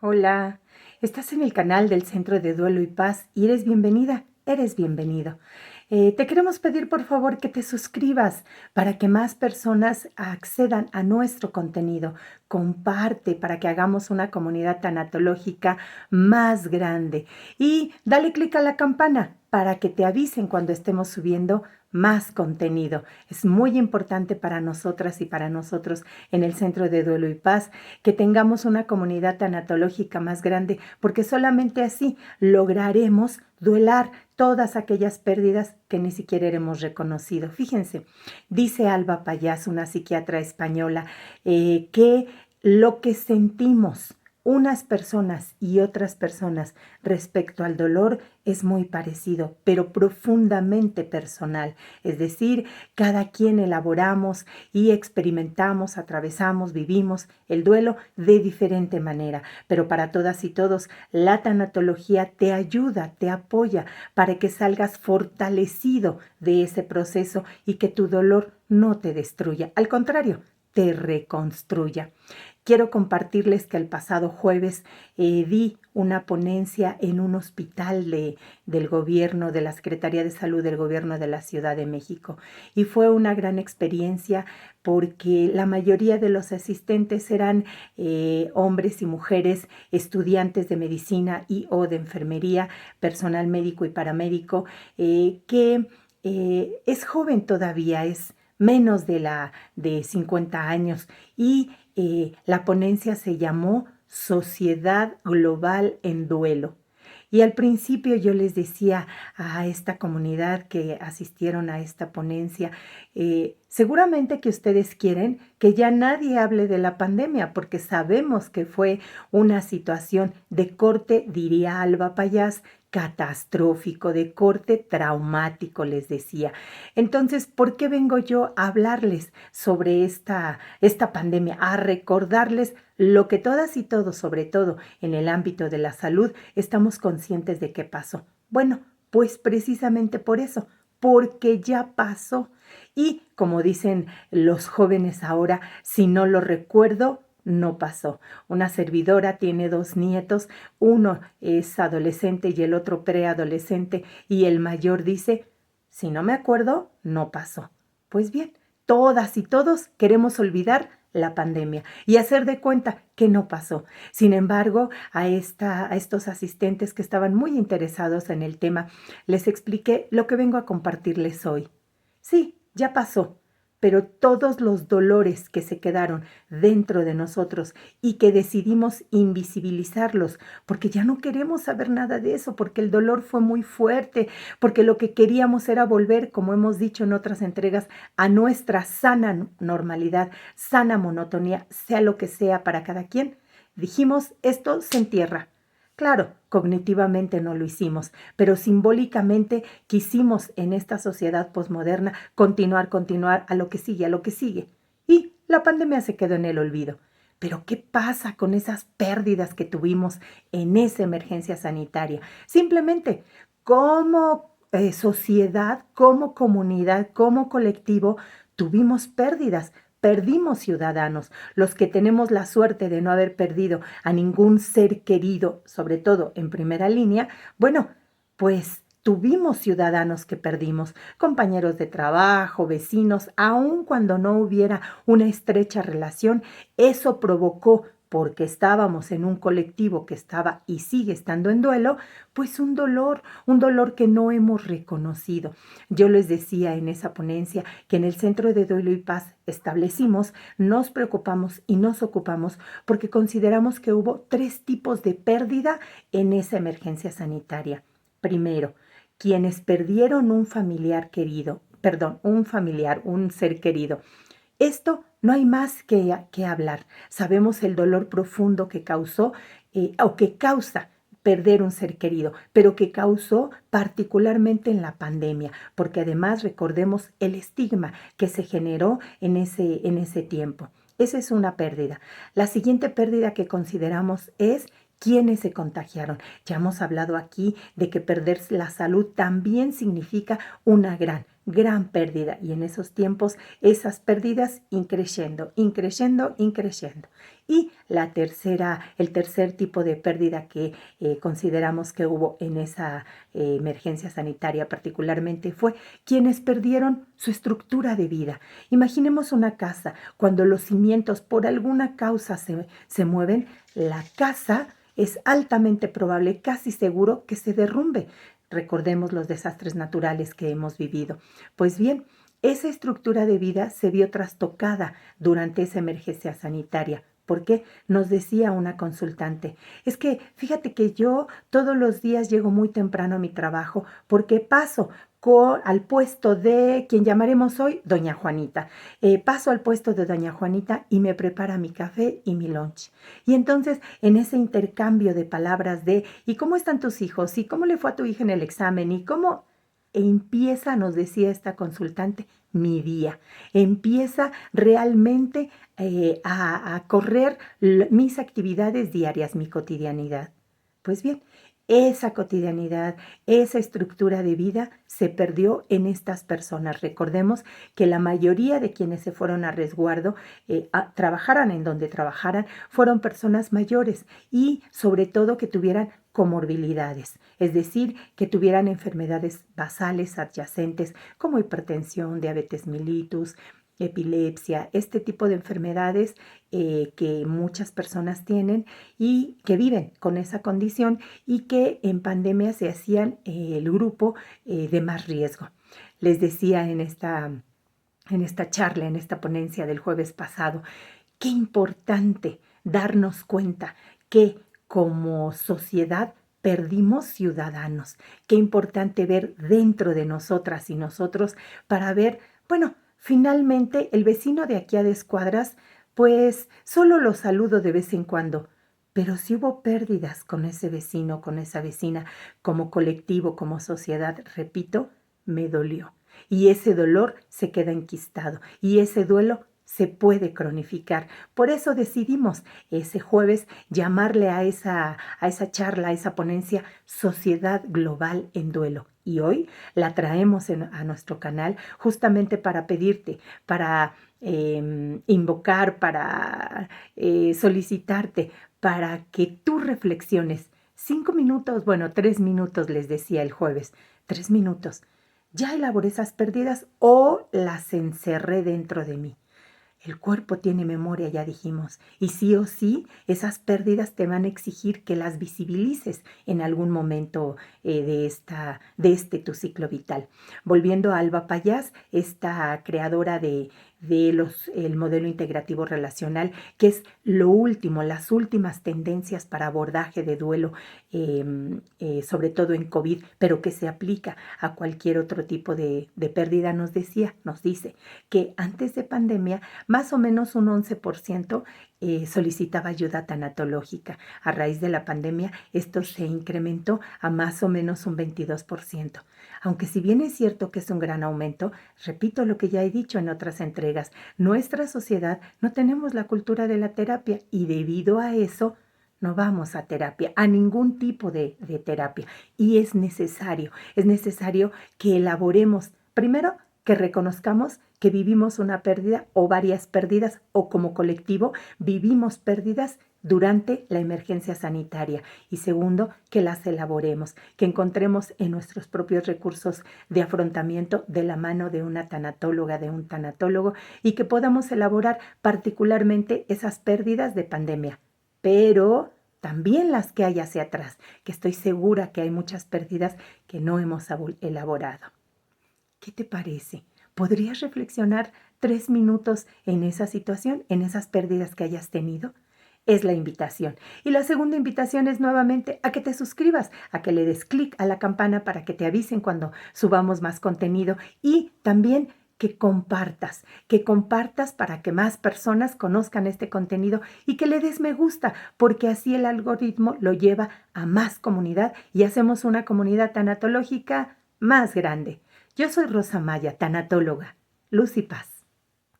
Hola, estás en el canal del Centro de Duelo y Paz y eres bienvenida, eres bienvenido. Te queremos pedir por favor que te suscribas para que más personas accedan a nuestro contenido. Comparte para que hagamos una comunidad tanatológica más grande y dale clic a la campana para que te avisen cuando estemos subiendo más contenido. Es muy importante para nosotras y para nosotros en el Centro de Duelo y Paz que tengamos una comunidad tanatológica más grande, porque solamente así lograremos duelar todas aquellas pérdidas que ni siquiera hemos reconocido. Fíjense, dice Alba Payás, una psiquiatra española, que lo que sentimos unas personas y otras personas respecto al dolor es muy parecido, pero profundamente personal. Es decir, cada quien elaboramos y experimentamos, atravesamos, vivimos el duelo de diferente manera, pero para todas y todos la tanatología te ayuda, te apoya para que salgas fortalecido de ese proceso y que tu dolor no te destruya, al contrario, te reconstruya. Quiero compartirles que el pasado jueves di una ponencia en un hospital del gobierno, de la Secretaría de Salud del gobierno de la Ciudad de México. Y fue una gran experiencia porque la mayoría de los asistentes eran hombres y mujeres, estudiantes de medicina y o de enfermería, personal médico y paramédico, que es joven todavía, es menos de 50 años y la ponencia se llamó Sociedad Global en Duelo. Y al principio yo les decía a esta comunidad que asistieron a esta ponencia, seguramente que ustedes quieren que ya nadie hable de la pandemia, porque sabemos que fue una situación de corte, diría Alba Payás, catastrófico, de corte traumático, les decía. Entonces, ¿por qué vengo yo a hablarles sobre esta pandemia? A recordarles lo que todas y todos, sobre todo en el ámbito de la salud, estamos conscientes de qué pasó. Bueno, pues precisamente por eso, porque ya pasó. Y como dicen los jóvenes ahora, si no lo recuerdo, no pasó. Una servidora tiene dos nietos, uno es adolescente y el otro preadolescente, y el mayor dice, si no me acuerdo, no pasó. Pues bien, todas y todos queremos olvidar la pandemia y hacer de cuenta que no pasó. Sin embargo, a estos asistentes que estaban muy interesados en el tema, les expliqué lo que vengo a compartirles hoy. Sí, ya pasó, pero todos los dolores que se quedaron dentro de nosotros y que decidimos invisibilizarlos, porque ya no queremos saber nada de eso, porque el dolor fue muy fuerte, porque lo que queríamos era volver, como hemos dicho en otras entregas, a nuestra sana normalidad, sana monotonía, sea lo que sea para cada quien. Dijimos, esto se entierra. Claro, cognitivamente no lo hicimos, pero simbólicamente quisimos en esta sociedad posmoderna continuar a lo que sigue, a lo que sigue. Y la pandemia se quedó en el olvido. Pero ¿qué pasa con esas pérdidas que tuvimos en esa emergencia sanitaria? Simplemente, como sociedad, como comunidad, como colectivo, tuvimos pérdidas. Perdimos ciudadanos, los que tenemos la suerte de no haber perdido a ningún ser querido, sobre todo en primera línea, bueno, pues tuvimos ciudadanos que perdimos, compañeros de trabajo, vecinos, aun cuando no hubiera una estrecha relación, eso provocó, porque estábamos en un colectivo que estaba y sigue estando en duelo, pues un dolor que no hemos reconocido. Yo les decía en esa ponencia que en el Centro de Duelo y Paz establecimos, nos preocupamos y nos ocupamos porque consideramos que hubo 3 tipos de pérdida en esa emergencia sanitaria. Primero, quienes perdieron un familiar querido, perdón, un familiar, un ser querido. Esto no hay más que hablar. Sabemos el dolor profundo que causó o que causa perder un ser querido, pero que causó particularmente en la pandemia, porque además recordemos el estigma que se generó en ese tiempo. Esa es una pérdida. La siguiente pérdida que consideramos es quienes se contagiaron. Ya hemos hablado aquí de que perder la salud también significa una gran pérdida y en esos tiempos esas pérdidas increciendo. Y el tercer tipo de pérdida que consideramos que hubo en esa emergencia sanitaria particularmente fue quienes perdieron su estructura de vida. Imaginemos una casa, cuando los cimientos por alguna causa se mueven, la casa es altamente probable, casi seguro, que se derrumbe. Recordemos los desastres naturales que hemos vivido. Pues bien, esa estructura de vida se vio trastocada durante esa emergencia sanitaria. ¿Por qué? Nos decía una consultante, es que fíjate que yo todos los días llego muy temprano a mi trabajo porque paso al puesto de quien llamaremos hoy Doña Juanita. Paso al puesto de Doña Juanita y me prepara mi café y mi lunch. Y entonces en ese intercambio de palabras de ¿y cómo están tus hijos? ¿Y cómo le fue a tu hija en el examen? ¿Y cómo? Empieza, nos decía esta consultante, mi día. Empieza realmente a correr mis actividades diarias, mi cotidianidad. Pues bien, esa cotidianidad, esa estructura de vida se perdió en estas personas. Recordemos que la mayoría de quienes se fueron a resguardo, trabajaran en donde trabajaran, fueron personas mayores y sobre todo que tuvieran comorbilidades, es decir, que tuvieran enfermedades basales adyacentes como hipertensión, diabetes mellitus, epilepsia, este tipo de enfermedades que muchas personas tienen y que viven con esa condición y que en pandemia se hacían el grupo de más riesgo. Les decía en esta charla, en esta ponencia del jueves pasado, qué importante darnos cuenta que como sociedad perdimos ciudadanos. Qué importante ver dentro de nosotras y nosotros para ver, bueno, finalmente el vecino de aquí a 10 cuadras, pues solo lo saludo de vez en cuando. Pero si hubo pérdidas con ese vecino, con esa vecina, como colectivo, como sociedad, repito, me dolió. Y ese dolor se queda enquistado y ese duelo se puede cronificar. Por eso decidimos ese jueves llamarle a esa charla, a esa ponencia, Sociedad Global en Duelo. Y hoy la traemos a nuestro canal justamente para pedirte, para invocar, para solicitarte, para que tú reflexiones. 5 minutos, bueno, 3 minutos les decía el jueves, 3 minutos. ¿Ya elaboré esas pérdidas o las encerré dentro de mí? El cuerpo tiene memoria, ya dijimos, y sí o sí esas pérdidas te van a exigir que las visibilices en algún momento de tu ciclo vital. Volviendo a Alba Payás, esta creadora el modelo integrativo relacional, que es lo último, las últimas tendencias para abordaje de duelo, sobre todo en COVID, pero que se aplica a cualquier otro tipo de pérdida, nos dice que antes de pandemia, más o menos un 11% solicitaba ayuda tanatológica. A raíz de la pandemia, esto se incrementó a más o menos un 22%. Aunque si bien es cierto que es un gran aumento, repito lo que ya he dicho en otras entregas, nuestra sociedad no tenemos la cultura de la terapia y debido a eso no vamos a terapia, a ningún tipo de terapia. Y es necesario que elaboremos, primero, que reconozcamos que vivimos una pérdida o varias pérdidas o como colectivo vivimos pérdidas durante la emergencia sanitaria. Y segundo, que las elaboremos, que encontremos en nuestros propios recursos de afrontamiento de la mano de una tanatóloga, de un tanatólogo, y que podamos elaborar particularmente esas pérdidas de pandemia. Pero también las que hay hacia atrás, que estoy segura que hay muchas pérdidas que no hemos elaborado. ¿Qué te parece? ¿Podrías reflexionar 3 minutos en esa situación, en esas pérdidas que hayas tenido? Es la invitación. Y la segunda invitación es nuevamente a que te suscribas, a que le des clic a la campana para que te avisen cuando subamos más contenido y también que compartas para que más personas conozcan este contenido y que le des me gusta, porque así el algoritmo lo lleva a más comunidad y hacemos una comunidad tanatológica más grande. Yo soy Rosa Maya, tanatóloga. Luz y paz.